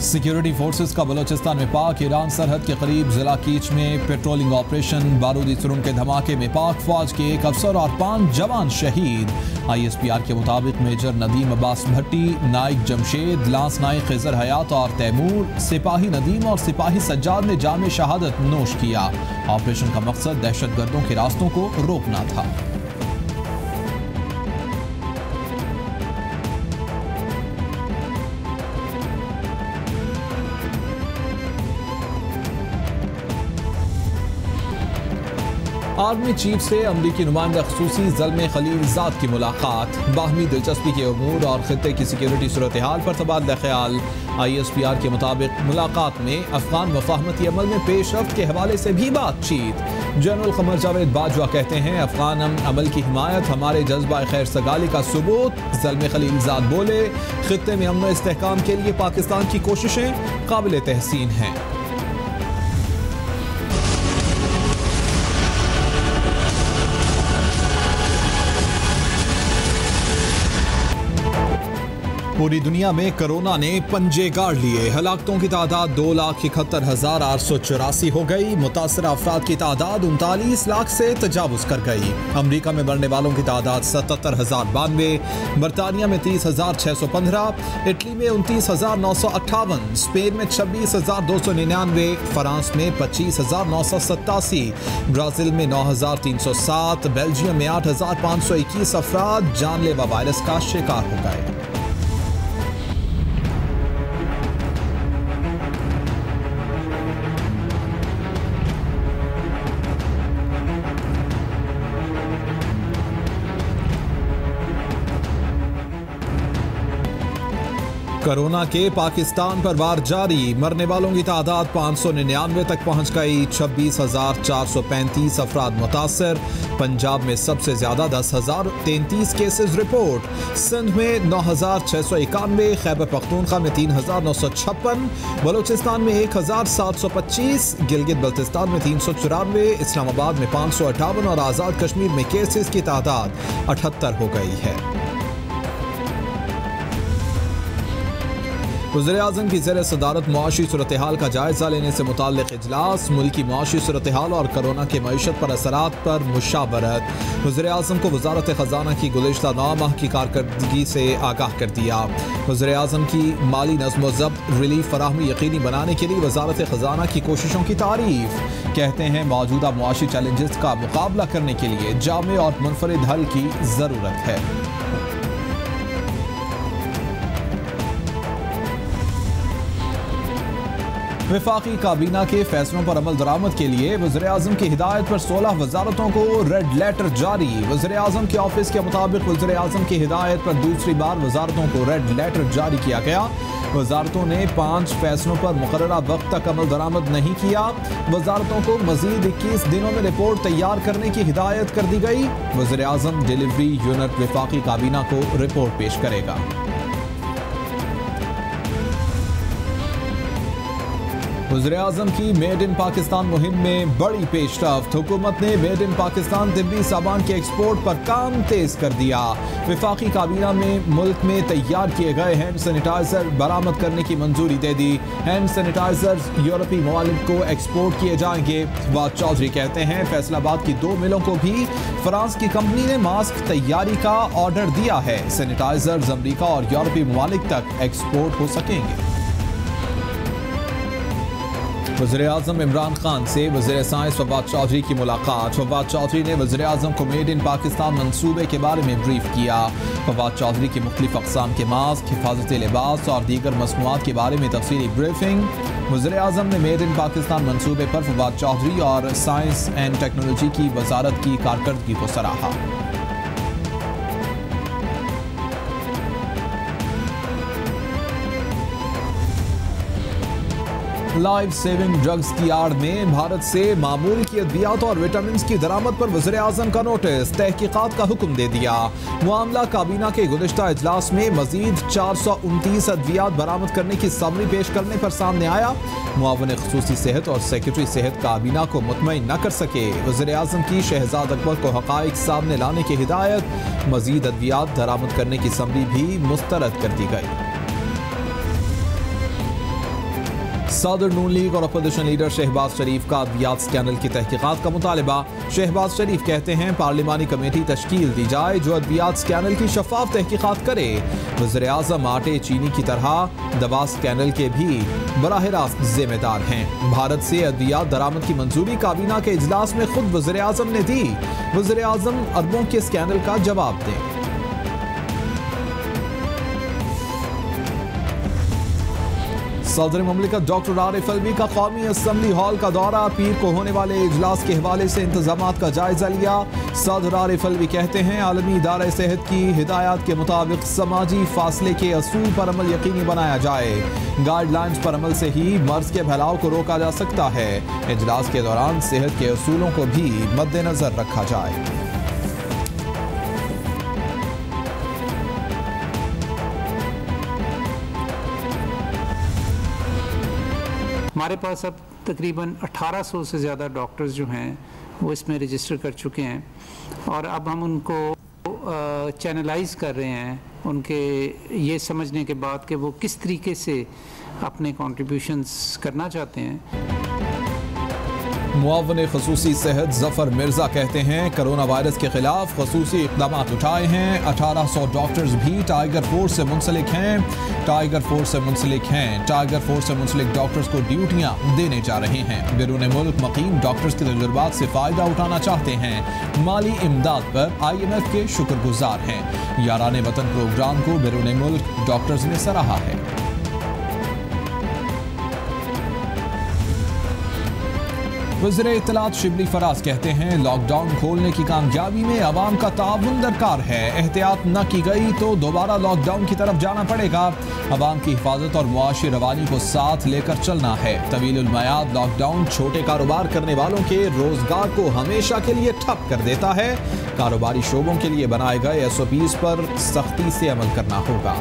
Security forces का बलोचिस्तान में पाक ईरान सरहद के करीब जिला कीच में पेट्रोलिंग ऑपरेशन। बारूदी सुरंग के धमाके में पाक फौज के एक अफसर और 5 जवान शहीद। ISPR के मुताबिक मेजर नदीम अब्बास भट्टी, नाइक जमशेद, लांस नाइक खिजर हयात और तैमूर, सिपाही नदीम और सिपाही सज्जाद ने जाम शहादत नोश किया। ऑपरेशन का मकसद दहशतगर्दों के रास्तों को रोकना था। आर्मी चीफ से अमरीकी नुमाइंदा खसूसी ज़ल्मे खलीलजाद की मुलाकात। बाहमी दिलचस्पी के अमूर और खित्ते की सिक्योरिटी सूरत हाल पर तबादला ख्याल। ISPR के मुताबिक मुलाकात में अफगान वफाहमती अमल में पेशरफ्त के हवाले से भी बातचीत। जनरल कमर जावेद बाजवा कहते हैं, अफगान अमल की हिमायत हमारे जज्बा खैर सगाली का सबूत। ज़ल्मे खलीलजाद बोले, खित्ते में अमन इस्तेहकाम के लिए पाकिस्तान की कोशिशें काबिल तहसीन हैं। पूरी दुनिया में कोरोना ने पंजे गाड़ लिए। हलाकतों की तादाद 2,71,884 हो गई। मुतासरा अफराद की तादाद 39 लाख से तजावुज कर गई। अमरीका में मरने वालों की तादाद 77,092, बरतानिया में 30,615, इटली में 29,958, स्पेन में 26,299, फ्रांस में 25,987, ब्राजील में 9,307, बेल्जियम में 8,521 अफराद जानलेवा वायरस का शिकार हो गए। कोरोना के पाकिस्तान पर वार जारी। मरने वालों की तादाद 599 तक पहुंच गई। 26,435 अफराद मुतासर। पंजाब में सबसे ज्यादा 10,033 केसेस रिपोर्ट। सिंध में 9,691, खैबर पख्तूनख्वा में 3,956, बलूचिस्तान में 1,725, गिलगित बल्तिस्तान में 394, इस्लामाबाद में 558 और आज़ाद कश्मीर में केसेस की तादाद 78 हो गई है। वज़ीर-ए-आज़म की ज़ेर सदारत मुआशी सूरत हाल का जायजा लेने से मुताल्लिक़ इजलास। मुल्की मुआशी सूरत हाल और कोरोना के मईशत पर असरात पर मुशावरत। वज़ीर-ए-आज़म को वज़ारत ख़ज़ाना की गुज़िश्ता 9 माह की कारकर्दगी से आगाह कर दिया। वज़ीर-ए-आज़म की माली नज़्म ज़ब्त रिलीफ फराहमी यकीनी बनाने के लिए वज़ारत ख़ज़ाना की कोशिशों की तारीफ। कहते हैं, मौजूदा मुआशी चैलेंजेस का मुकाबला करने के लिए जामे और मुनफरिद हल की ज़रूरत है। वफाकी काबीना के फैसलों पर अमल दरामद के लिए वज़ीर-ए-आज़म की हिदायत पर 16 वजारतों को रेड लेटर जारी। वज़ीर-ए-आज़म के ऑफिस के मुताबिक वज़ीर-ए-आज़म की हिदायत पर दूसरी बार वजारतों को रेड लेटर जारी किया गया। वजारतों ने 5 फैसलों पर मुकर्ररा वक्त तक अमल दरामद नहीं किया। वजारतों को मजीद 21 दिनों में रिपोर्ट तैयार करने की हिदायत कर दी गई। वज़ीर-ए-आज़म डिलीवरी यूनिट वफाकी काबीना को रिपोर्ट पेश करेगा। वज़ीर-ए-आज़म की मेड इन पाकिस्तान मुहिम में बड़ी पेशरफ्त। हुकूमत ने मेड इन पाकिस्तान तिब्बी सामान के एक्सपोर्ट पर काम तेज कर दिया। वफाकी काबीना में मुल्क में तैयार किए गए हैंड सैनिटाइजर बरामद करने की मंजूरी दे दी। हैंड सैनिटाइजर यूरोपीय ममालिक को एक्सपोर्ट किए जाएंगे। फवाद चौधरी कहते हैं, फैसलाबाद की 2 मिलों को भी फ्रांस की कंपनी ने मास्क तैयारी का ऑर्डर दिया है। सैनिटाइजर्स अमरीका और यूरोपीय ममालिक तक एक्सपोर्ट हो सकेंगे। वज़ीर-ए-आज़म इमरान खान से वज़ीर साइंस फवाद चौधरी की मुलाकात। फवाद चौधरी ने वज़ीर-ए-आज़म को मेड इन पाकिस्तान मंसूबे के बारे में ब्रीफ किया। फवाद चौधरी की मुख्तलिफ अक़साम के मास्क, हिफाजती लिबास और दीगर मसनूआत के बारे में तफसीली ब्रीफिंग। वज़ीर-ए-आज़म ने मेड इन पाकिस्तान मंसूबे पर फवाद चौधरी और साइंस एंड टेक्नोलॉजी की वजारत की कारकर्दगी को सराहा। लाइफ सेविंग ड्रग्स की आड़ में भारत से मामूल की अद्वियात और विटामिन की दरामद पर वज़ीर-ए-आज़म का नोटिस। तहकीकात का हुक्म दे दिया। मामला काबीना के गुज़िश्ता इजलास में मजीद 429 अद्वियात बरामद करने की समरी पेश करने पर सामने आया। मुआविन ख़ुसूसी सेहत और सेक्रेटरी सेहत काबीना को मुतमईन न कर सके। वज़ीर-ए-आज़म की शहजाद अकबर को हक़ाइक़ सामने लाने की हिदायत। मजीद अद्वियात बरामद करने की समरी भी मुस्तरद कर दी गई। सदर नून लीग और अपोजिशन लीडर शहबाज शरीफ का अद्वियात स्कैंडल की तहकीकात का मुतालबा। शहबाज शरीफ कहते हैं पार्लिमानी कमेटी तश्कील दी जाए जो अद्वियात स्कैंडल की शफाफ तहकीकात करे। वज़ीर आज़म आटे चीनी की तरह दवा स्कैंडल के भी बराह रास्त जिम्मेदार हैं। भारत से अद्वियात दरामद की मंजूरी काबीना के इजलास में खुद वज़ीर आज़म ने दी। वज़ीर आज़म अरबों के स्कैंडल का जवाब दें। सदर मुमलिकत डॉक्टर आरिफ अलवी का कौमी असम्बली हॉल का दौरा, पीर को होने वाले इजलास के हवाले से इंतजामात का जायजा लिया। सदर आरिफ अलवी कहते हैं आलमी इदारा सेहत की हिदायत के मुताबिक समाजी फासले के असूल पर अमल यकीनी बनाया जाए। गाइडलाइंस पर अमल से ही मर्ज के फैलाव को रोका जा सकता है। इजलास के दौरान सेहत के असूलों को भी मद्देनजर रखा जाए। हमारे पास अब तकरीबन 1800 से ज़्यादा डॉक्टर्स जो हैं वो इसमें रजिस्टर कर चुके हैं और अब हम उनको चैनलाइज कर रहे हैं उनके ये समझने के बाद कि वो किस तरीके से अपने कॉन्ट्रीब्यूशंस करना चाहते हैं। मुआवन खसूसी सेहत जफर मिर्जा कहते हैं कोरोना वायरस के खिलाफ खसूसी इक़दाम उठाए हैं। 1800 डॉक्टर्स भी टाइगर फोर्स से मुंसलिक हैं। टाइगर फोर्स से मुंसलिक डॉक्टर्स को ड्यूटियां देने जा रहे हैं। बैरून मुल्क मुकीम डॉक्टर्स के तजुर्बात से फ़ायदा उठाना चाहते हैं। माली इमदाद पर IMF के शुक्रगुजार हैं। याराने वतन प्रोग्राम को बैरून मुल्क डॉक्टर्स ने सराहा है। वज़ीर इत्तलात शिबली फराज कहते हैं लॉकडाउन खोलने की कामयाबी में अवाम का ताउन दरकार है। एहतियात न की गई तो दोबारा लॉकडाउन की तरफ जाना पड़ेगा। अवाम की हिफाजत और मुआशी रवानी को साथ लेकर चलना है। तवीलुल मयाद लॉकडाउन छोटे कारोबार करने वालों के रोजगार को हमेशा के लिए ठप कर देता है। कारोबारी शोबों के लिए बनाए गए SOPs पर सख्ती से अमल करना होगा।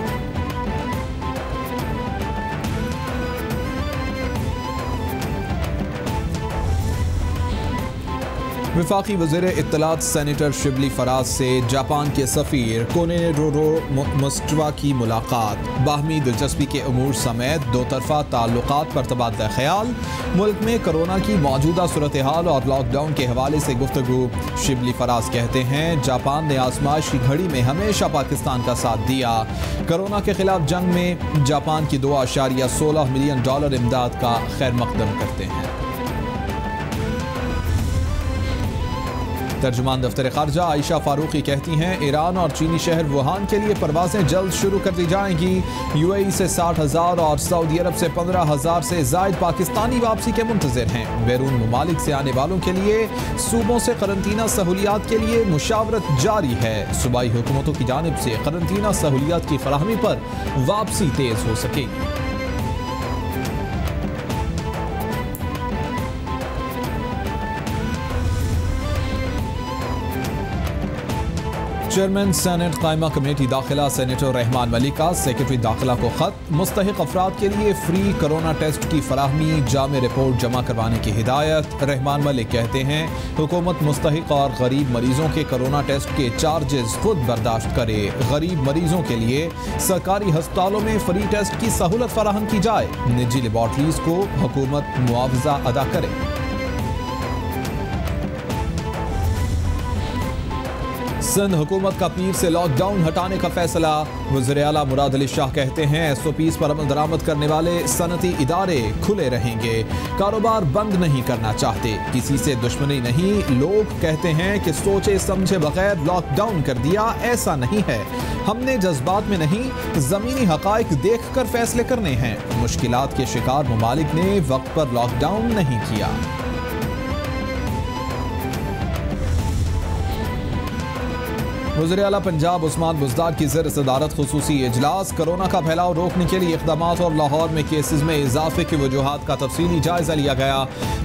वफाकी वज़ीर इत्तलात सेनेटर शिबली फराज से जापान के सफ़ीर कोनेरोरो मुस्टवा की मुलाकात। बाहमी दिलचस्पी के अमूर समेत दो तरफ़ा ताल्लुकात पर तबादला ख्याल। मुल्क में कोरोना की मौजूदा सूरत हाल और लॉकडाउन के हवाले से गुफ्तगू। शिबली फराज कहते हैं जापान ने आजमाइश की घड़ी में हमेशा पाकिस्तान का साथ दिया। कोरोना के खिलाफ जंग में जापान की $2.16 मिलियन इमदाद का खैर मकदम करते हैं। तर्जुमान दफ्तर ख़ारजा आयशा फारूकी कहती हैं ईरान और चीनी शहर वुहान के लिए परवाजें जल्द शुरू कर दी जाएंगी। UAE से 60,000 और सऊदी अरब से 15,000 से ज़ायद पाकिस्तानी वापसी के मुंतज़िर हैं। बैरून ममालिक से आने वालों के लिए सूबों से करंतना सहूलियात के लिए मुशावरत जारी है। सूबाई हुकूमतों की जानिब से करंतना सहूलियात की फराहमी पर वापसी तेज़ हो सकेगी। चेयरमैन सेनेट कायमा कमेटी दाखिला सेनेटर रहमान मलिक का सेक्रेटरी दाखिला को खत। मुस्तहिक अफराद के लिए फ्री कोरोना टेस्ट की फराहमी जामे रिपोर्ट जमा करवाने की हिदायत। रहमान मलिक कहते हैं हुकूमत मुस्तहिक और गरीब मरीजों के कोरोना टेस्ट के चार्जेस खुद बर्दाश्त करे। गरीब मरीजों के लिए सरकारी अस्पतालों में फ्री टेस्ट की सहूलत फराहम की जाए। निजी लेबॉर्ट्रीज को हुकूमत मुआवजा अदा करे। सिंध हुकूमत का पीर से लॉकडाउन हटाने का फैसला। वज़ीर आला मुराद अली शाह कहते हैं SOPs पर अमल दरामद करने वाले सनती इदारे खुले रहेंगे। कारोबार बंद नहीं करना चाहते, किसी से दुश्मनी नहीं। लोग कहते हैं कि सोचे समझे बगैर लॉकडाउन कर दिया, ऐसा नहीं है। हमने जज्बात में नहीं ज़मीनी हक़ाइक़ देख कर फैसले करने हैं। मुश्किलात के शिकार ममालिक ने वक्त पर लॉकडाउन नहीं किया। वज़ीर आला पंजाब उस्मान बुज़दार की ज़र सदारत खुसूसी इजलास। कोरोना का फैलाव रोकने के लिए इक़दामात और लाहौर में केसेस में इजाफे की वजूहात का तफसीली जायजा लिया गया।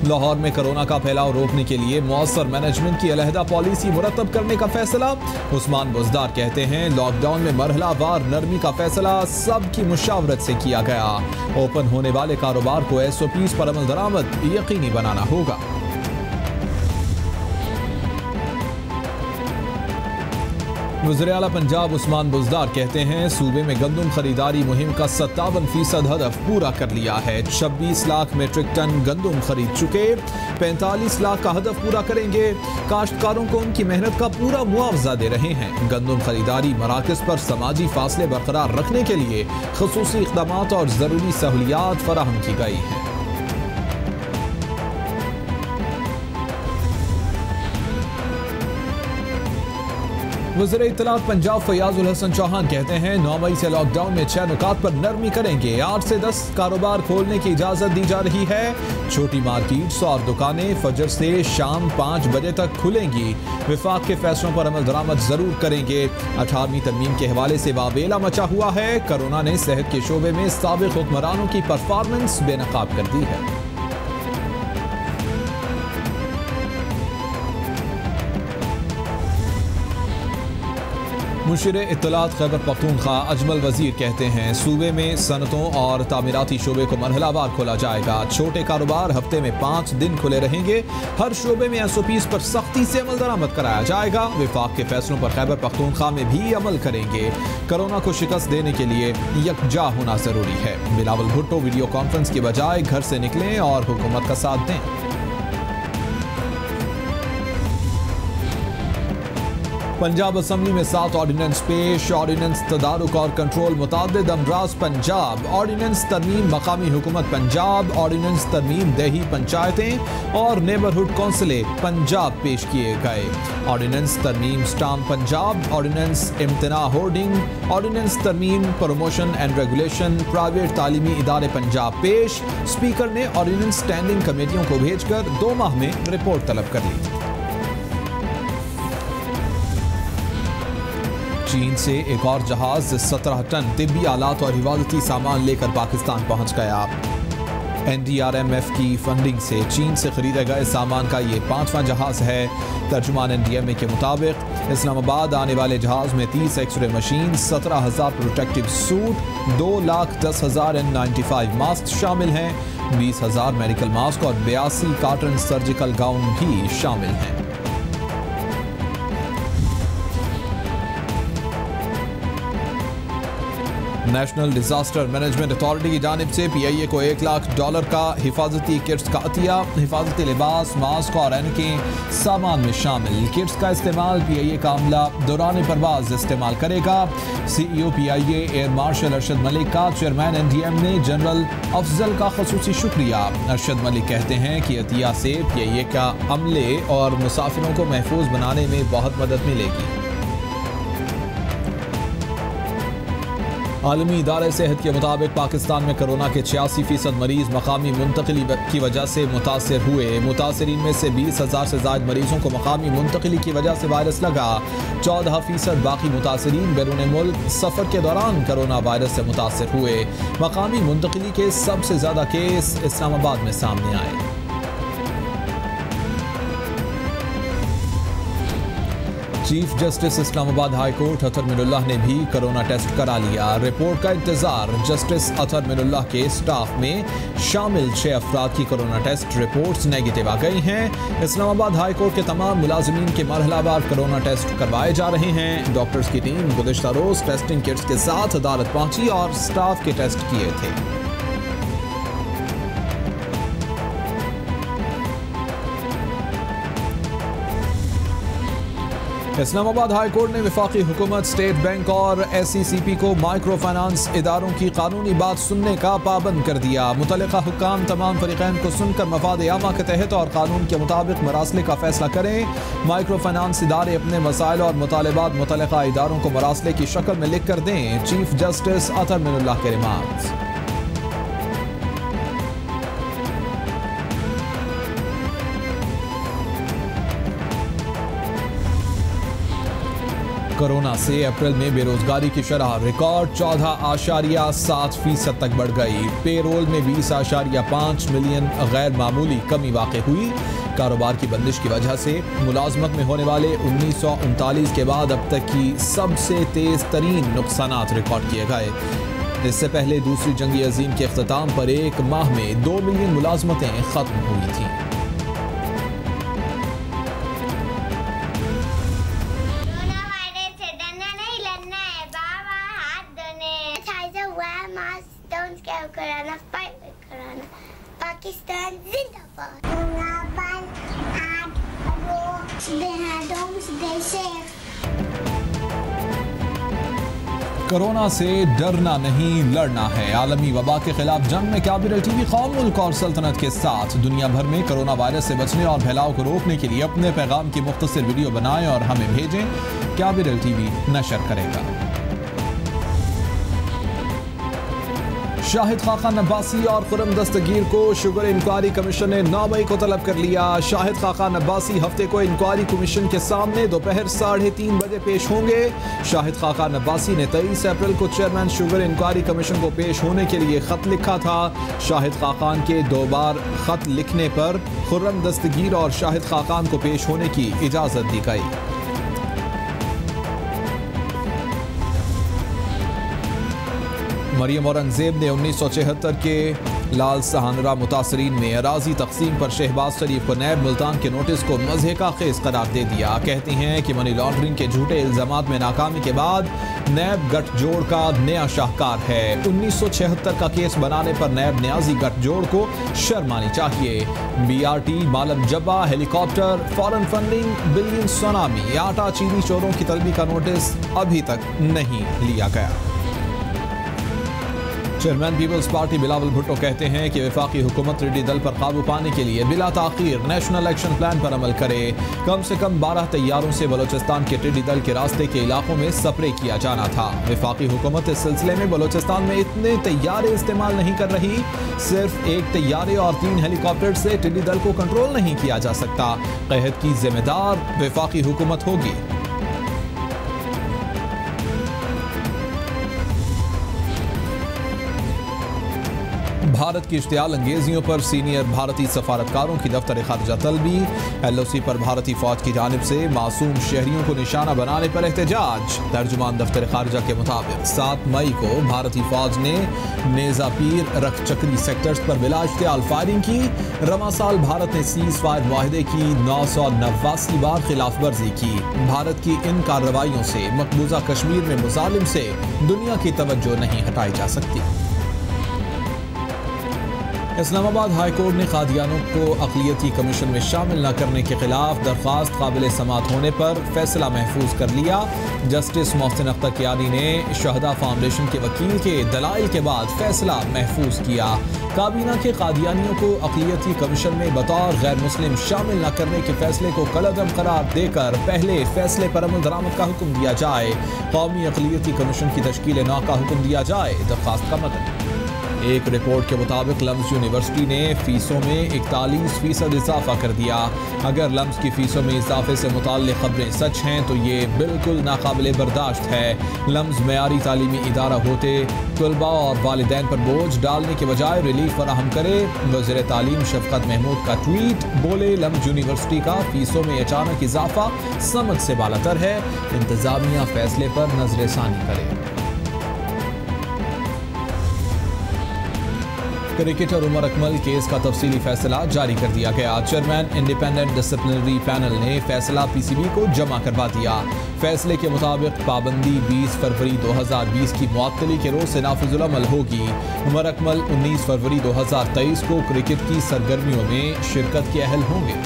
लाहौर में कोरोना का फैलाव रोकने के लिए मौसर मैनेजमेंट की अलहदा पॉलिसी मुरतब करने का फैसला। उस्मान बुज़दार कहते हैं लॉकडाउन में मरहलावार नरमी का फैसला सबकी मुशावरत से किया गया। ओपन होने वाले कारोबार को SOPs पर अमल दरामद यकीनी बनाना होगा। वज़ीर आला पंजाब उस्मान बुज़दार कहते हैं सूबे में गंदम खरीदारी मुहिम का 57% हदफ पूरा कर लिया है। 26 लाख मेट्रिक टन गंदम खरीद चुके, 45 लाख का हदफ पूरा करेंगे। काश्तकारों को उनकी मेहनत का पूरा मुआवजा दे रहे हैं। गंदम खरीदारी मराकज़ पर समाजी फासले बरकरार रखने के लिए खुसूसी इक़दामात और ज़रूरी सहूलियात फराहम की गई हैं। वज़ीर इत्तलात पंजाब फयाजुल हसन चौहान कहते हैं 9 मई से लॉकडाउन में 6 नुकात पर नरमी करेंगे। 8 से 10 कारोबार खोलने की इजाज़त दी जा रही है। छोटी मार्केट्स और दुकानें फजर से शाम 5 बजे तक खुलेंगी। विफाक के फैसलों पर अमल दरामद जरूर करेंगे। 18वीं तरमीम के हवाले से वाबेला मचा हुआ है। कोरोना ने सेहत के शोबे में साबिक़ हुक्मरानों की परफॉर्मेंस बेनकाब कर दी है। मुशीर इत्तलात खैबर पख्तूनख्वा अजमल वजीर कहते हैं सूबे में सनतों और तामीराती शोबे को मरहलावार खोला जाएगा। छोटे कारोबार हफ्ते में 5 दिन खुले रहेंगे। हर शोबे में SOPs पर सख्ती से अमल दरामद कराया जाएगा। विफाक के फैसलों पर खैबर पख्तूनख्वा में भी अमल करेंगे। कोरोना को शिकस्त देने के लिए यकजा होना जरूरी है। बिलावल भुट्टो वीडियो कॉन्फ्रेंस के बजाय घर से निकलें और हुकूमत का साथ दें। पंजाब असम्बली में 7 ऑर्डिनेंस पेश। ऑर्डिनेंस तदारुक और कंट्रोल मुताद्दिद अमराज पंजाब, ऑर्डिनेंस तरमीम मकामी हुकूमत पंजाब, ऑर्डिनेंस तरमीम देही पंचायतें और नेबरहुड कौंसिलें पंजाब पेश किए गए। ऑर्डिनेंस तरमीम स्टाम्प पंजाब, ऑर्डिनेंस इम्तना होर्डिंग, ऑर्डिनेंस तरमीम प्रमोशन एंड रेगुलेशन प्राइवेट तालीमी इदारे पंजाब पेश। स्पीकर ने ऑर्डिनेंस स्टैंडिंग कमेटियों को भेजकर 2 माह में रिपोर्ट तलब कर ली। चीन से एक और जहाज 17 टन तिब्बी आलात और हिफाजती सामान लेकर पाकिस्तान पहुंच गया। NDRMF की फंडिंग से चीन से खरीदे गए सामान का ये 5वां जहाज है। तर्जुमान NDMA के मुताबिक इस्लामाबाद आने वाले जहाज में 30 x-ray machine, 17,000 protective suit, 2,10,000 N95 mask शामिल हैं। 20,000 मेडिकल मास्क और 82 कॉटन सर्जिकल गाउन भी शामिल हैं। नेशनल डिजास्टर मैनेजमेंट अथॉरिटी की जानिब से PIA को $1 लाख का हिफाजती किट्स का अतिया। हिफाजती लिबास, मास्क और ऐनकें सामान में शामिल। किट्स का इस्तेमाल PIA का अमला दौरान परवाज इस्तेमाल करेगा। CEO PIA air marshal Arshad Malik का चेयरमैन NDM ने जनरल अफजल का खसूसी शुक्रिया। अरशद मलिक कहते हैं कि अतिया से PIA का अमले और मुसाफिरों को महफूज बनाने में बहुत मदद मिलेगी। आलमी इदारे सेहत के मुताबिक पाकिस्तान में कोरोना के 86% मरीज मकामी मुंतकिली की वजह से मुतासर हुए। मुतासरीन में से 20,000 से ज़ायद मरीजों को मकामी मुंतकिली की वजह से वायरस लगा। 14% बाकी मुतासरीन बैरून मुल्क सफ़र के दौरान कोरोना वायरस से मुतासर हुए। मकामी मुंतकिली के सबसे ज़्यादा केस इस्लामाबाद में सामने आए। Chief justice Islamabad high court Athar Minallah ने भी कोरोना टेस्ट करा लिया। रिपोर्ट का इंतजार। जस्टिस अतहर मिनुल्लाह के स्टाफ में शामिल 6 अफराद की कोरोना टेस्ट रिपोर्ट्स नेगेटिव आ गई हैं। इस्लामाबाद हाई कोर्ट के तमाम मुलाजिमीन के मरहलावार कोरोना टेस्ट करवाए जा रहे हैं। डॉक्टर्स की टीम गुज़िश्ता रोज टेस्टिंग किट्स के साथ अदालत पहुंची और स्टाफ के टेस्ट किए थे। इस्लामाबाद हाई कोर्ट ने वफाकी हुकूमत, स्टेट बैंक और SECP को माइक्रो फाइनेंस इदारों की कानूनी बात सुनने का पाबंद कर दिया। मुतल्लिका हुक्काम तमाम फरीक़ैन को सुनकर मफाद आमा के तहत और कानून के मुताबिक मरासले का फैसला करें। माइक्रो फाइनेंस इदारे अपने मसाइल और मुतालबात मुतल्लिका इदारों को मरासले की शक्ल में लिख कर दें। चीफ जस्टिस अतहर मिनुल्लाह के रिमार्क्स। कोरोना से अप्रैल में बेरोजगारी की शरह रिकॉर्ड 14.7% तक बढ़ गई। पेरोल में 20.5 मिलियन गैर मामूली कमी वाक़ हुई। कारोबार की बंदिश की वजह से मुलाजमत में होने वाले 1939 के बाद अब तक की सबसे तेज तरीन नुकसानात रिकॉर्ड किए गए। इससे पहले दूसरी जंगी अजीम के अख्ताम पर एक माह में 2 मिलियन मुलाजमतें खत्म हुई थीं। Hamas, don't scare Corona, fight with Corona. Pakistan Zindabad. Stay safe. Corona से डरना नहीं लड़ना है। आलमी वबा के खिलाफ जंग में कैपिटल टीवी कौम, मुल्क और सल्तनत के साथ। दुनिया भर में कोरोना वायरस से बचने और फैलाव को रोकने के लिए अपने पैगाम की मुख्तसर वीडियो बनाएं और हमें भेजें। कैपिटल टीवी नशर करेगा। शाहिद खाकान अब्बासी और खुर्रम दस्तगीर को शुगर इंक्वायरी कमीशन ने 9 मई को तलब कर लिया। शाहिद खाकान अब्बासी हफ्ते को इंक्वायरी कमीशन के सामने दोपहर 3:30 बजे पेश होंगे। शाहिद खाकान अब्बासी ने 23 अप्रैल को चेयरमैन शुगर इंक्वायरी कमीशन को पेश होने के लिए खत लिखा था। शाहिद खाकान के 2 बार खत लिखने पर खुर्रम दस्तगीर और शाहिद खाकान को पेश होने की इजाजत दी गई। मरियम औरंगजेब ने 1976 के लाल सहानरा मुतासरीन में अराजी तकसीम पर शहबाज शरीफ को नैब मुल्तान के नोटिस को मज़हका खेज करार दे दिया। कहती हैं कि मनी लॉन्ड्रिंग के झूठे इल्जामात में नाकामी के बाद नैब गठजोड़ का नया शाहकार है। 1976 का केस बनाने पर नैब न्याजी गठजोड़ को शर्म आनी चाहिए। BRT, Malam Jabba, helicopter, foreign funding, billion tsunami, आटा चीनी चोरों की तलबी का नोटिस अभी तक नहीं लिया गया। चेयरमैन पीपल्स पार्टी बिलावल भुट्टो कहते हैं कि वफाकी हुकूमत टिड्डी दल पर काबू पाने के लिए बिला ताखीर नेशनल एक्शन प्लान पर अमल करे। कम से कम 12 तैयारों से बलोचिस्तान के टिड्डी दल के रास्ते के इलाकों में स्प्रे किया जाना था। वफाकी हुकूमत इस सिलसिले में बलोचिस्तान में इतने तैयारे इस्तेमाल नहीं कर रही। सिर्फ 1 तैयारे और 3 हेलीकॉप्टर से टिड्डी दल को कंट्रोल नहीं किया जा सकता। कहत की जिम्मेदार वफाकी हुकूमत होगी। भारत की इश्तियाल अंगेजियों पर सीनियर भारतीय सफारतकारों की दफ्तर खारजा तलबी। LOC पर भारतीय फौज की जानिब से मासूम शहरियों को निशाना बनाने पर एहतजाज। तर्जुमान दफ्तर खारजा के मुताबिक 7 मई को भारतीय फौज ने नेजापीर रखचक्री सेक्टर्स पर बिला इश्तियाल फायरिंग की। रमा साल भारत ने सीज फायर माहिदे की 989 बार खिलाफ वर्जी की। भारत की इन कार्रवाइयों से मकबूजा कश्मीर में मुजालिम से दुनिया की तवज्जो नहीं हटाई जा सकती। इस्लामाबाद हाई कोर्ट ने कादियानों को अक़लियती कमीशन में शामिल न करने के खिलाफ दरख्वास्त काबिल समात होने पर फैसला महफूज कर लिया। जस्टिस मोहसिन अख्तर कियानी ने शहदा फाउंडेशन के वकील के दलाइल के बाद फैसला महफूज किया। काबीना के कादियानियों को अक़लियती कमीशन में बतौर गैर मुस्लिम शामिल न करने के फैसले को कलअदम करार देकर पहले फैसले पर अमल दरामद का हुक्म दिया जाए। कौमी अक़लियती कमीशन की तश्कील नौ का हुक्म दिया जाए। दरख्वास्त का मतलब एक रिपोर्ट के मुताबिक लम्स यूनिवर्सिटी ने फीसों में 41% इजाफा कर दिया। अगर लम्स की फीसों में इजाफे से मुताल्लिक़ खबरें सच हैं तो ये बिल्कुल नाकाबिले बर्दाश्त है। लम्स मयारी तालीमी इदारा होते तलबा और वालिदैन पर बोझ डालने के बजाय रिलीफ फराहम करे। वज़ीर तालीम शफकत महमूद का ट्वीट, बोले लम्स यूनिवर्सिटी का फीसों में अचानक इजाफा समझ से बालातर है। इंतजामिया फैसले पर नजरसानी करे। क्रिकेटर उमर अकमल केस का तफसीली फैसला जारी कर दिया गया। चेयरमैन इंडिपेंडेंट डिसिप्लिनरी पैनल ने फैसला PCB को जमा करवा दिया। फैसले के मुताबिक पाबंदी 20 फरवरी 2020 की मुअत्तली के रोज से नाफिजुल अमल होगी। उमर अकमल 19 फरवरी 2023 को क्रिकेट की सरगर्मियों में शिरकत के अहल होंगे।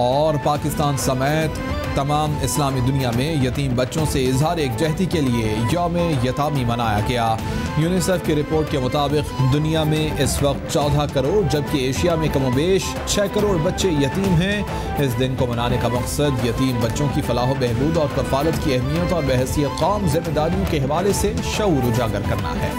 और पाकिस्तान समेत तमाम इस्लामी दुनिया में यतीम बच्चों से इजहार एकजहती के लिए यौम यतामी मनाया गया। यूनिसेफ की रिपोर्ट के मुताबिक दुनिया में इस वक्त 14 करोड़ जबकि एशिया में कमोबेश 6 करोड़ बच्चे यतीम हैं। इस दिन को मनाने का मकसद यतीम बच्चों की फलाह बहबूद और कफालत की अहमियत और बहैसियत कौम जिम्मेदारियों के हवाले से शऊर उजागर करना है।